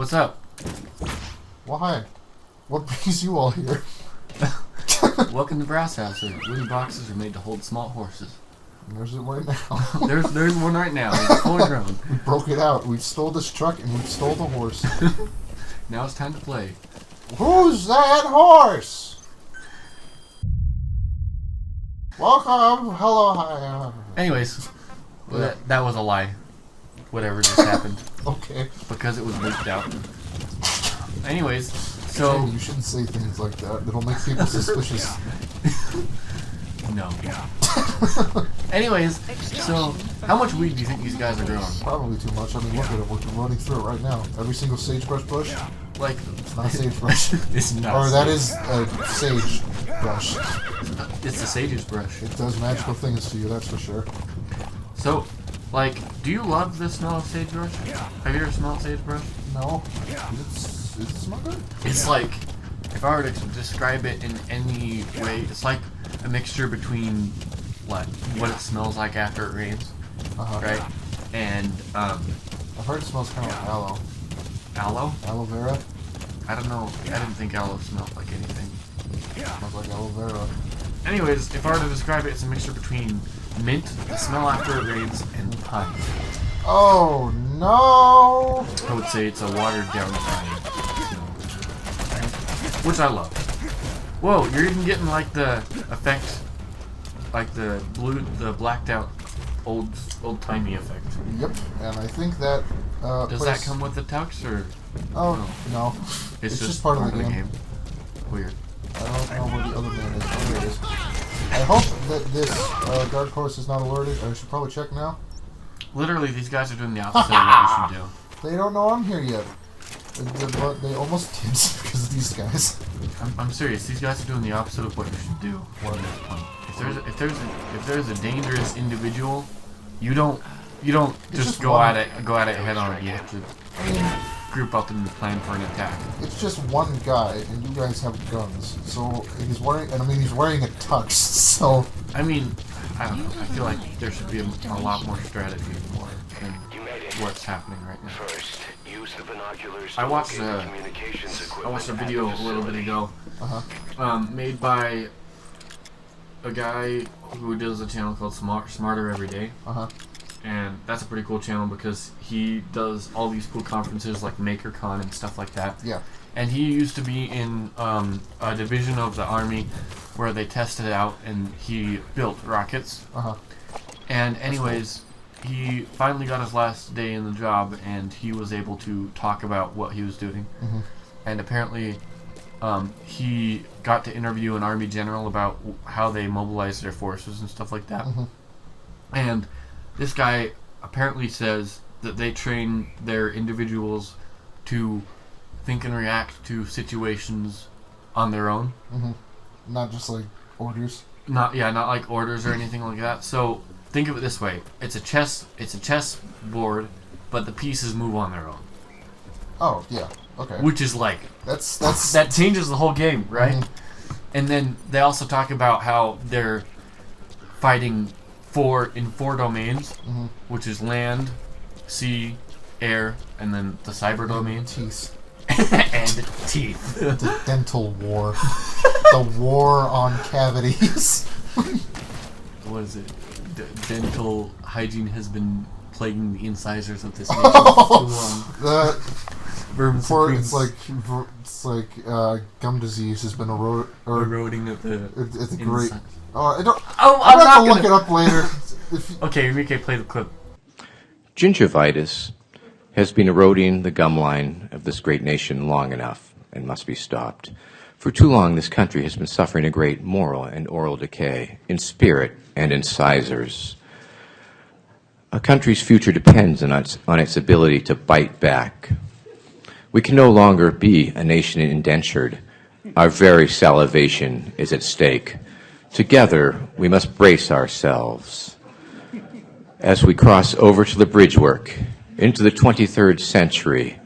What's up? Well, hi. What brings you all here? Welcome to Brass House. Wooden boxes are made to hold small horses. And there's it right now. there's one right now. It's fully grown. We broke it out. We stole this truck and we stole the horse. Now it's time to play. Who's that horse? Welcome. Hello. Hi. Anyways, Yeah. that was a lie. Whatever just happened. Okay. Because it was leaked out. Anyways, so... Hey, you shouldn't say things like that. It'll make people suspicious. No. Anyways, so how much weed do you think these guys are growing? Probably too much. I mean, look at it. We're running through it right now. Every single sagebrush bush. Like... It's not a sagebrush. It's not. Or that is a sage brush. It's the sage's brush. It does magical things to you, that's for sure. So, like, do you love the smell of sagebrush? Have you ever smelled sagebrush? No. Is it smell good? It's like, if I were to describe it in any way, it's like a mixture between what it smells like after it rains, right? And I've heard it smells kind of like aloe. aloe. Aloe vera? I don't know. I didn't think aloe smelled like anything. It smells like aloe vera. Anyways, if I were to describe it, it's a mixture between mint, the smell after it rains, and pine. Oh no! I would say it's a watered down pine smell, which I love. Whoa, you're even getting like the effect, like the blacked out old timey effect. Yep, and I think that Does that come with the tux or? Oh no. It's just part of the game. Weird. I don't know where the other man is. Oh, there it is. I hope that this guard post is not alerted. I should probably check now. Literally, these guys are doing the opposite of what you should do. They don't know I'm here yet. But they almost did because of these guys. I'm serious. These guys are doing the opposite of what you should do. If there's a dangerous individual, you don't just go at it head on. You have to group up and plan for an attack. It's just one guy, and you guys have guns. So he's wearing a tux. So I mean, I don't know. I feel like there should be a lot more strategy than what's happening right now. I watched a video a little bit ago, made by a guy who does a channel called Smarter Every Day. And that's a pretty cool channel because he does all these cool conferences like MakerCon and stuff like that. Yeah. And he used to be in a division of the Army where they tested it out and he built rockets. And anyways, he finally got his last day in the job and he was able to talk about what he was doing. And apparently he got to interview an Army general about how they mobilize their forces and stuff like that. And this guy apparently says that they train their individuals to think and react to situations on their own. Not just like orders. Not like orders or anything like that. So think of it this way: it's a chess board, but the pieces move on their own. Oh yeah, okay. Which is like that changes the whole game, right? And then they also talk about how they're fighting in four domains, which is land, sea, air, and then the cyber domain. Teeth. And teeth. The dental war. The war on cavities. What is it? Dental hygiene has been plaguing the incisors of this nation for too long. It's like gum disease has been eroding at the it's great. I'm not gonna look it up later. Okay, Enrique, play the clip. Gingivitis has been eroding the gum line of this great nation long enough and must be stopped. For too long, this country has been suffering a great moral and oral decay in spirit and incisors. A country's future depends on its ability to bite back. We can no longer be a nation indentured. Our very salivation is at stake. Together, we must brace ourselves. As we cross over to the bridge work, into the 23rd century,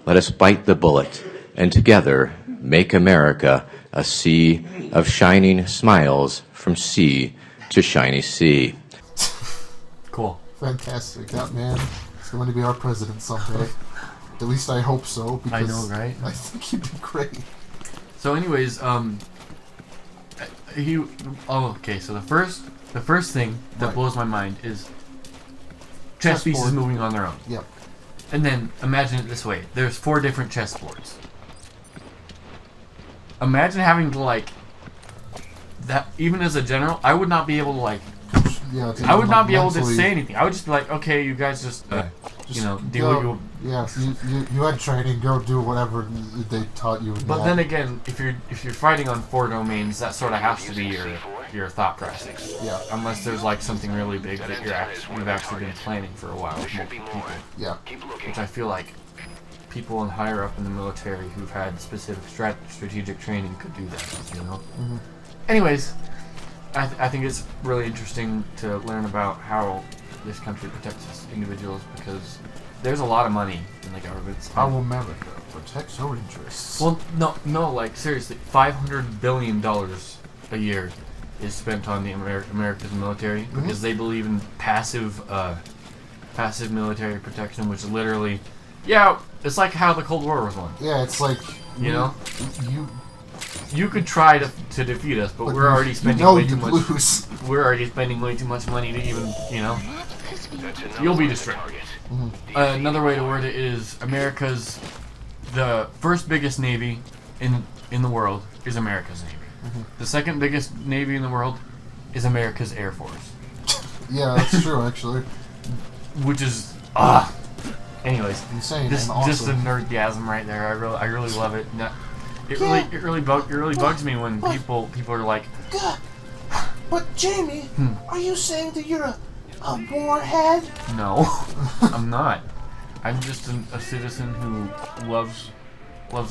let us bite the bullet and together make America a sea of shining smiles from sea to shiny sea. Cool. Fantastic. That man is going to be our president someday. At least I hope so. I Because know, right? I think you'd be great. So, anyways, okay. So the first thing that blows my mind is chess pieces Chessboard. moving on their own. Yep. And then imagine it this way: there's 4 different chessboards. Imagine having to like that. Even as a general, I would not be able to like. Yeah. I would not be able to mentally- say anything. I would just be like, okay, you guys just just you know, do go- what you. Yeah, you had training. Go do whatever they taught you. But then again, if you're fighting on 4 domains, that sort of has to be your thought process. Yeah. Unless there's like something really big that you've actually been planning for a while with multiple people. Yeah. Which I feel like people in higher up in the military who've had specific strategic training could do that. You know. Mm-hmm. Anyways, I think it's really interesting to learn about how this country protects its individuals because there's a lot of money in the government. How America protects our interests. Well, no, like seriously, $500 billion a year is spent on the America's military because they believe in passive military protection, which is literally, it's like how the Cold War was won. Yeah, it's like You know, you you could try to defeat us, but we're already spending way too much. Lose. We're already spending way too much money to even, you'll be destroyed. Another way to word it is the first biggest navy in the world is America's navy. The second biggest navy in the world is America's Air Force, Yeah, that's true actually. which is anyways, Insane just and awesome. just a nerdgasm right there. I really love it. It really bugs me when people are like, God, but Jamie, are you saying that you're a warhead? no, I'm not. I'm just a citizen who loves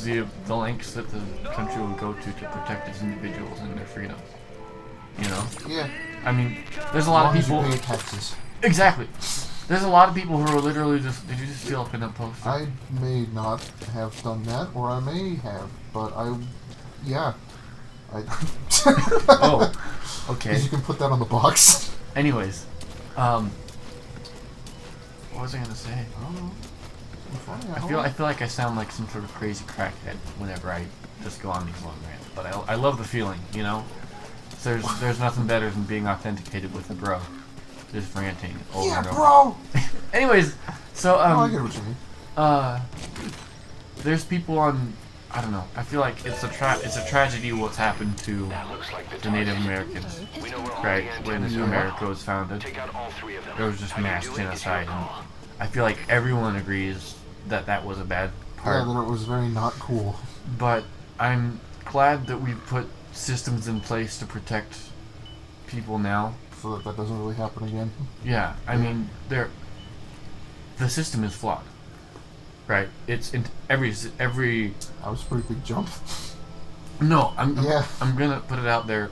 the lengths that the country will go to protect its individuals and their freedom. You know? Yeah. I mean, there's a lot of people. As you pay taxes. Exactly. There's a lot of people who are literally just. Did you just steal a pinup poster? I may not have done that, or I may have, but yeah. Oh, okay. Because you can put that on the box. Anyways, what was I gonna say? I don't know. I feel like I sound like some sort of crazy crackhead whenever I just go on these long rants, but I love the feeling, you know. So there's nothing better than being authenticated with a bro, just ranting over and over. bro. Anyways, so I get what you mean. there's people on. I don't know. I feel like it's a tragedy what's happened to the Native Americans, right? When America was founded, there was just mass genocide, and I feel like everyone agrees that was a bad part. Yeah, that it was very not cool. But I'm glad that we've put systems in place to protect people now. So that doesn't really happen again. Yeah, I mean, the system is flawed, right? It's in every. That was a pretty big jump. No, I'm gonna put it out there.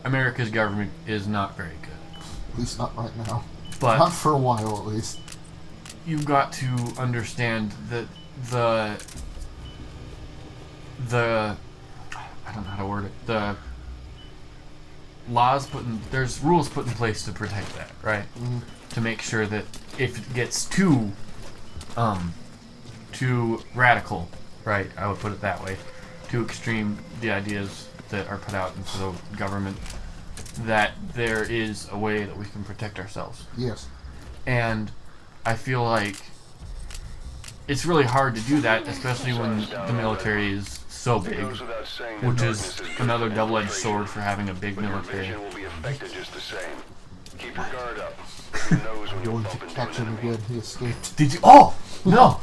America's government is not very good. At least not right now. But Not for a while, at least. you've got to understand that the I don't know how to word it. The laws there's rules put in place to protect that, right? To make sure that if it gets too radical, right? I would put it that way. Too extreme, the ideas that are put out into the government, that there is a way that we can protect ourselves. Yes. And I feel like it's really hard to do that, especially when the military is so big, which is another double-edged sword for having a big military. I'm going to catch him again. He escaped. Did you? Oh no!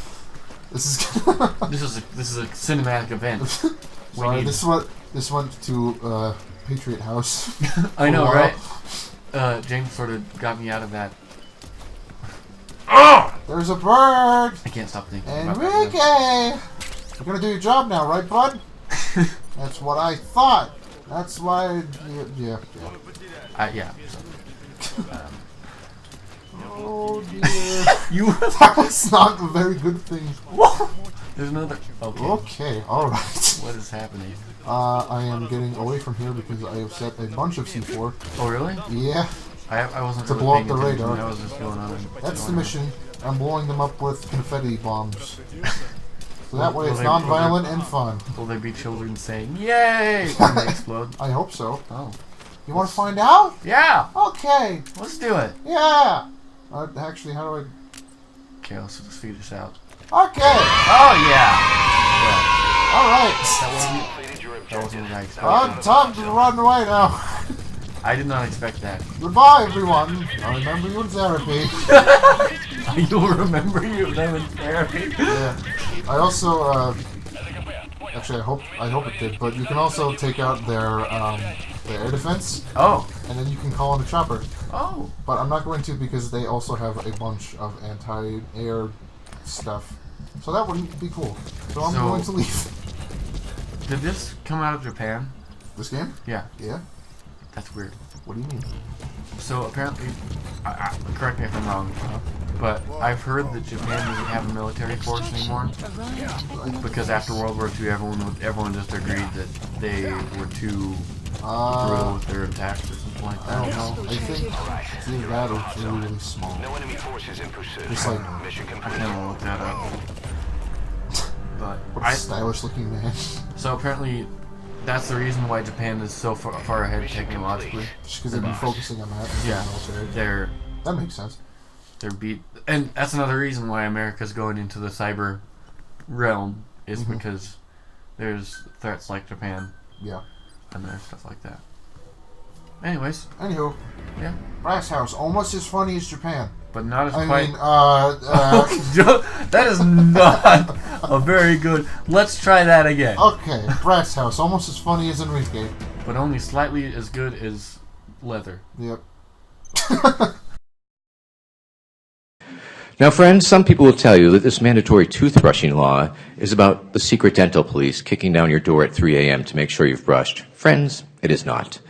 This is. This is a cinematic event. Sorry, this went to Patriot House. I know, for a right? while. James sort of got me out of that. There's a bird. I can't stop thinking about Enrique, that. you're gonna do your job now, right, bud? That's what I thought. That's why. Yeah. Yeah. Oh dear. You. That was not a very good thing. There's another. Okay. Okay, alright. What is happening? I am getting away from here because I have set a bunch of C4. Oh really? Yeah, I wasn't To really blow up paying the attention. radar. That was just going on. that's the mission. I'm blowing them up with confetti bombs. So that way Will it's they- non-violent and fun. Will there be children saying "Yay" when they explode? I hope so. Oh, You want to find out? yeah. Okay. Let's do it. Yeah. Actually, how do Okay, let's just feed us out. I... Okay. Oh yeah. All right. That wasn't what I expected. Time to run away now. I did not expect that. Goodbye, everyone. I remember you in therapy. You'll remember you them in therapy. Yeah. I also, actually, I hope it did. But you can also take out their air defense, Oh. and then you can call in a chopper. Oh. But I'm not going to because they also have a bunch of anti-air stuff. So that wouldn't be cool. So I'm going to leave. Did this come out of Japan? This game? Yeah. Yeah. That's weird. What do you mean? So apparently, correct me if I'm wrong, but I've heard that Japan doesn't have a military force anymore because after World War II, everyone just agreed that they were too brutal with their attacks or something like I don't that. know. I think it's either that or it's really, really small. No enemy forces in pursuit. It's like, Mission I complete. kind of looked that up, but what a stylish looking man. so apparently that's the reason why Japan is so far ahead technologically. Just because they've been focusing on that. Yeah, Military. That makes sense. they're beat, and that's another reason why America's going into the cyber realm is because there's threats like Japan Yeah. and there's stuff like that. Anyways, Anywho, yeah, Brass House, almost as funny as Japan. but not as I quite. mean, That is not a very good. Let's try that again. okay, Brass House, almost as funny as Enrique. But only slightly as good as Leather. Yep. Now, friends, some people will tell you that this mandatory toothbrushing law is about the secret dental police kicking down your door at 3 a.m. to make sure you've brushed. Friends, it is not.